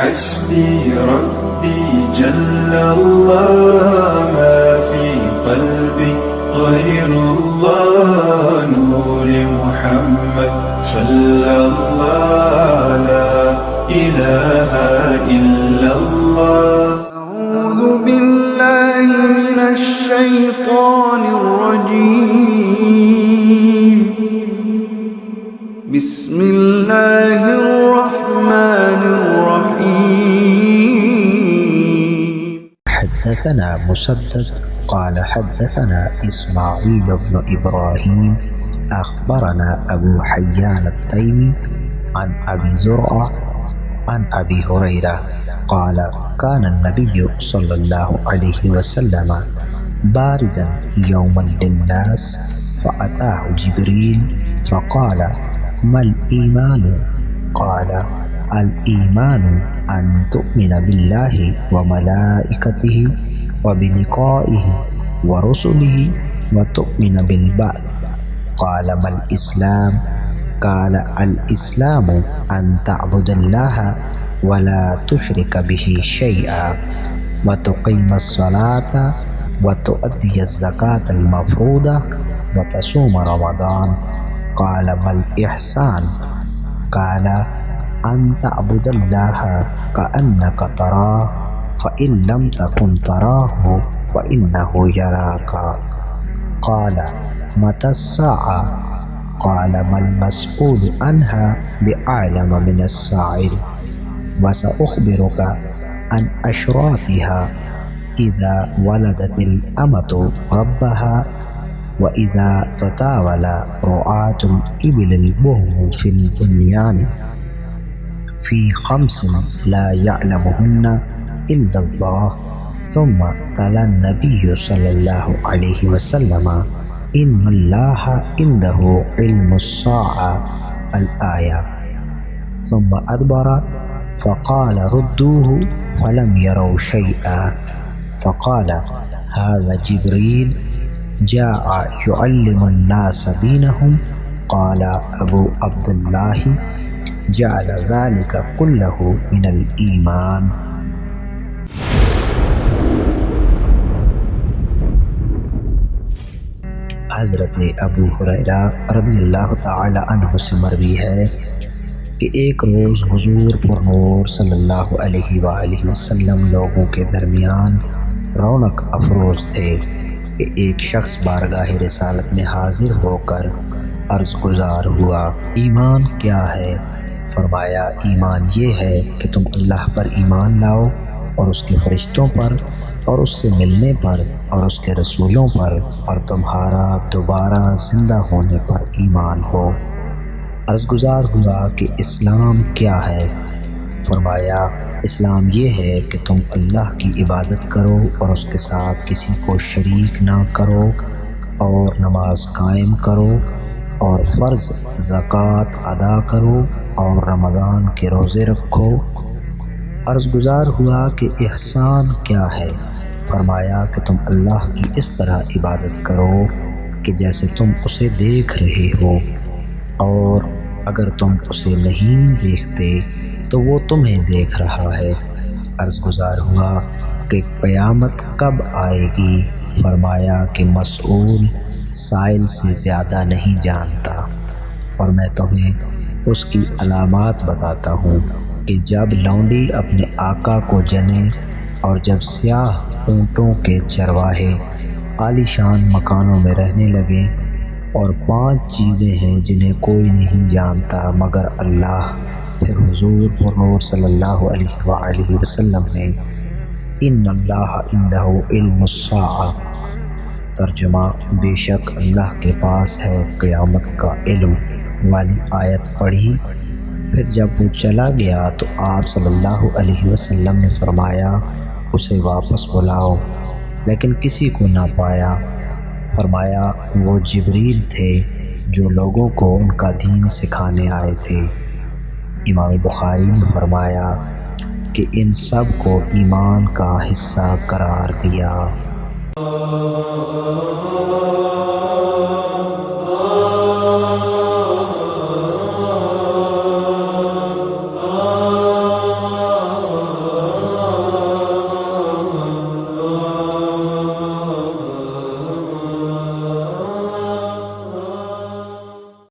حسبي ربي جل الله ما في قلبي غير الله نور محمد صلى الله لا إله إلا الله. أعوذ بالله من الشيطان الرجيم. بسم الله الرحمن الرحيم. حدثنا مسدد قال حدثنا إسماعيل بن إبراهيم أخبرنا أبو حيان التيمي عن أبي زرعة عن أبي هريرة قال كان النبي صلى الله عليه وسلم بارزا يوما للناس فأتاه جبريل فقال ما الإيمان؟ قال الإيمان أن تؤمن بالله وملائكته وبلقائه ورسله وتؤمن بالبعث. قال ما الإسلام؟ قال الإسلام أن تعبد الله ولا تشرك به شيئا وتقيم الصلاة وتؤدي الزكاة المفروضة وتصوم رمضان. قال ما الإحسان؟ قال أن تعبد الله كأنك تراه فإن لم تكن تراه فإنه يراك. قال متى الساعة؟ قال ما المسؤول عنها بأعلم من السائل وسأخبرك عن أشراطها إذا ولدت الأمة ربها وإذا تطاول رعاة الإبل البهم في البنيان في 5 لا يعلمهن إلا الله. ثم تلا النبي صلى الله عليه وسلم إن الله عنده علم الساعة الآية ثم أدبر فقال ردوه فلم يروا شيئا فقال هذا جبريل جاء يعلم الناس دينهم. قال أبو عبد الله جعل ذلك كله من الإيمان. حضرت ابو ہریرہ رضی اللہ تعالی عنہ سے مروی ہے کہ ایک روز حضور پر نور صلی اللہ علیہ وآلہ وسلم لوگوں کے درمیان رونق افروز تھے کہ ایک شخص بارگاہ رسالت میں حاضر ہو کر عرض گزار ہوا ایمان کیا ہے؟ فرمایا ایمان یہ ہے کہ تم اللہ پر ایمان لاؤ اور اس کے فرشتوں پر اور اس سے ملنے پر اور اس کے رسولوں پر اور تمہارا دوبارہ زندہ ہونے پر ایمان ہو۔ عرض گزار ہوا کہ اسلام کیا ہے؟ فرمایا اسلام یہ ہے کہ تم اللہ کی عبادت کرو اور اس کے ساتھ کسی کو شریک نہ کرو اور نماز قائم کرو اور فرض زکوٰۃ ادا کرو اور رمضان کے روزے رکھو۔ عرض گزار ہوا کہ احسان کیا ہے؟ فرمایا کہ تم اللہ کی اس طرح عبادت کرو کہ جیسے تم اسے دیکھ رہے ہو اور اگر تم اسے نہیں دیکھتے تو وہ تمہیں دیکھ رہا ہے۔ عرض گزار ہوا کہ قیامت کب آئے گی؟ فرمایا کہ مسئول سائل سے زیادہ نہیں جانتا، اور میں تمہیں اس کی علامات بتاتا ہوں کہ جب لونڈی اپنے آقا کو جنے اور جب سیاہ اونٹوں کے چرواہے عالی شان مکانوں میں رہنے لگے، اور 5 چیزیں ہیں جنہیں کوئی نہیں جانتا مگر اللہ۔ پھر حضور پر نور صلی اللہ علیہ وآلہ وسلم نے ان اللہ عنده علم الساعہ ترجمہ بے شک اللہ کے پاس ہے قیامت کا علم والی آیت پڑھی۔ پھر جب وہ چلا گیا تو آپ صلی اللہ علیہ وسلم نے فرمایا اسے واپس بلاؤ، لیکن کسی کو نہ پایا۔ فرمایا وہ جبریل تھے جو لوگوں کو ان کا دین سکھانے آئے تھے۔ امام بخاری نے فرمایا کہ ان سب کو ایمان کا حصہ قرار دیا۔